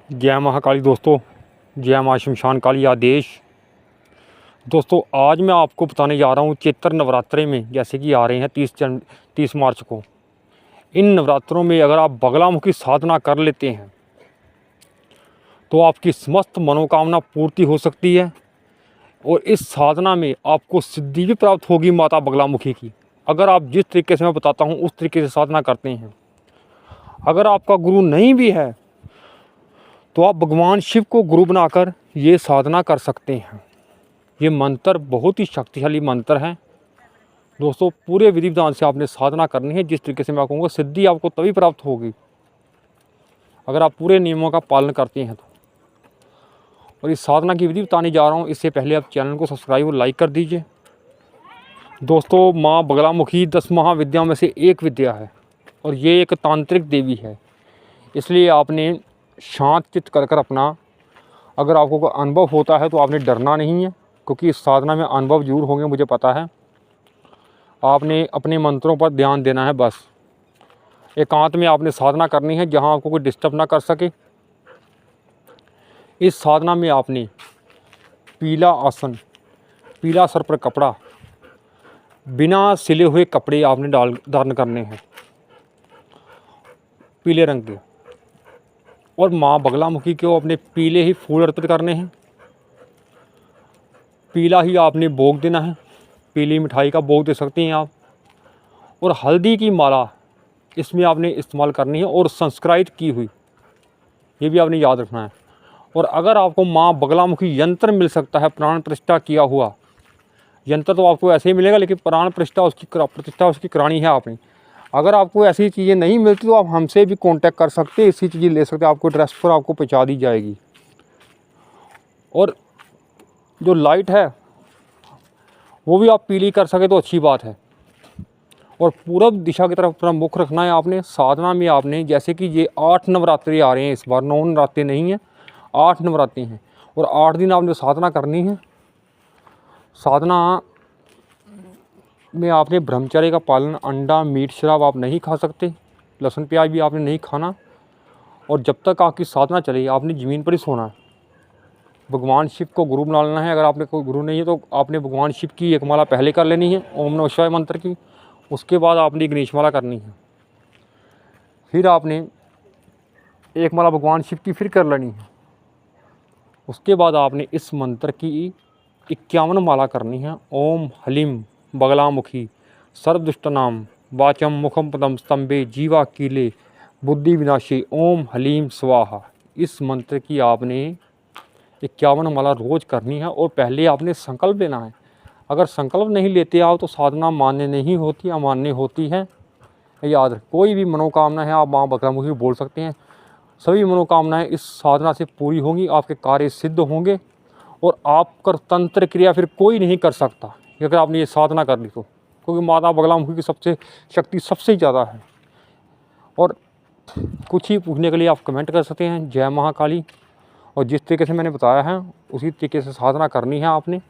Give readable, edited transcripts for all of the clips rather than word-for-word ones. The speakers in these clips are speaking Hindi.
जय महाकाली दोस्तों, जय माँ शमशान काली आदेश। दोस्तों आज मैं आपको बताने जा रहा हूँ चैत्र नवरात्रे में जैसे कि आ रहे हैं 30 मार्च को। इन नवरात्रों में अगर आप बगलामुखी साधना कर लेते हैं तो आपकी समस्त मनोकामना पूर्ति हो सकती है और इस साधना में आपको सिद्धि भी प्राप्त होगी माता बगलामुखी की, अगर आप जिस तरीके से मैं बताता हूँ उस तरीके से साधना करते हैं। अगर आपका गुरु नहीं भी है तो आप भगवान शिव को गुरु बनाकर ये साधना कर सकते हैं। ये मंत्र बहुत ही शक्तिशाली मंत्र है दोस्तों। पूरे विधि विधान से आपने साधना करनी है। जिस तरीके से मैं कहूँगा सिद्धि आपको तभी प्राप्त होगी अगर आप पूरे नियमों का पालन करते हैं तो। और इस साधना की विधि बताने जा रहा हूँ, इससे पहले आप चैनल को सब्सक्राइब और लाइक कर दीजिए। दोस्तों माँ बगलामुखी 10 महाविद्या में से एक विद्या है और ये एक तांत्रिक देवी है, इसलिए आपने शांत चित्त कर अपना, अगर आपको कोई अनुभव होता है तो आपने डरना नहीं है, क्योंकि इस साधना में अनुभव जरूर होंगे, मुझे पता है। आपने अपने मंत्रों पर ध्यान देना है, बस एकांत में आपने साधना करनी है जहां आपको कोई डिस्टर्ब ना कर सके। इस साधना में आपने पीला आसन, पीला सर पर कपड़ा, बिना सिले हुए कपड़े आपने धारण करने हैं पीले रंग के, और माँ बगलामुखी को अपने पीले ही फूल अर्पित करने हैं। पीला ही आपने भोग देना है, पीली मिठाई का भोग दे सकते हैं आप। और हल्दी की माला इसमें आपने इस्तेमाल करनी है और संस्कृत की हुई, ये भी आपने याद रखना है। और अगर आपको माँ बगलामुखी यंत्र मिल सकता है, प्राण प्रतिष्ठा किया हुआ यंत्र, तो आपको ऐसे ही मिलेगा, लेकिन प्राण प्रतिष्ठा उसकी करानी है आपने। अगर आपको ऐसी चीज़ें नहीं मिलती तो आप हमसे भी कांटेक्ट कर सकते हैं, इसी चीज़ें ले सकते हैं, आपको एड्रेस पर आपको पहुंचा दी जाएगी। और जो लाइट है वो भी आप पीली कर सके तो अच्छी बात है। और पूरब दिशा की तरफ अपना मुख रखना है आपने। साधना में आपने, जैसे कि ये 8 नवरात्रि आ रहे हैं, इस बार 9 नवरात्रि नहीं है, 8 नवरात्रि हैं और 8 दिन आपने साधना करनी है। साधना में आपने ब्रह्मचर्य का पालन, अंडा मीट शराब आप नहीं खा सकते, लहसुन प्याज भी आपने नहीं खाना। और जब तक आपकी साधना चले आपने ज़मीन पर ही सोना है। भगवान शिव को गुरु बना लेना है। अगर आपने कोई गुरु नहीं है तो आपने भगवान शिव की एक माला पहले कर लेनी है, ओम नमः शिवाय मंत्र की। उसके बाद आपने गणेश माला करनी है, फिर आपने एक माला भगवान शिव की फिर कर लेनी है। उसके बाद आपने इस मंत्र की 51 माला करनी है। ओम हलीम बगलामुखी सर्वदुष्टनाम वाचम मुखम पदम स्तंभे जीवा कीले बुद्धि विनाशी ओम हलीम स्वाहा। इस मंत्र की आपने 51 माला रोज़ करनी है। और पहले आपने संकल्प लेना है। अगर संकल्प नहीं लेते आप तो साधना मान्य नहीं होती, अमान्य होती है। याद रख, कोई भी मनोकामना है आप माँ बगलामुखी बोल सकते हैं, सभी मनोकामनाएं इस साधना से पूरी होंगी, आपके कार्य सिद्ध होंगे और आपका तंत्र क्रिया फिर कोई नहीं कर सकता अगर आपने ये साधना कर ली तो, क्योंकि माता बगलामुखी की सबसे शक्ति सबसे ज़्यादा है। और कुछ ही पूछने के लिए आप कमेंट कर सकते हैं जय महाकाली। और जिस तरीके से मैंने बताया है उसी तरीके से साधना करनी है आपने।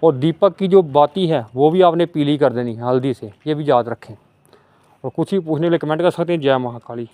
और दीपक की जो बाती है वो भी आपने पीली कर देनी है हल्दी से, ये भी याद रखें। और कुछ ही पूछने के लिए कमेंट कर सकते हैं जय महाकाली।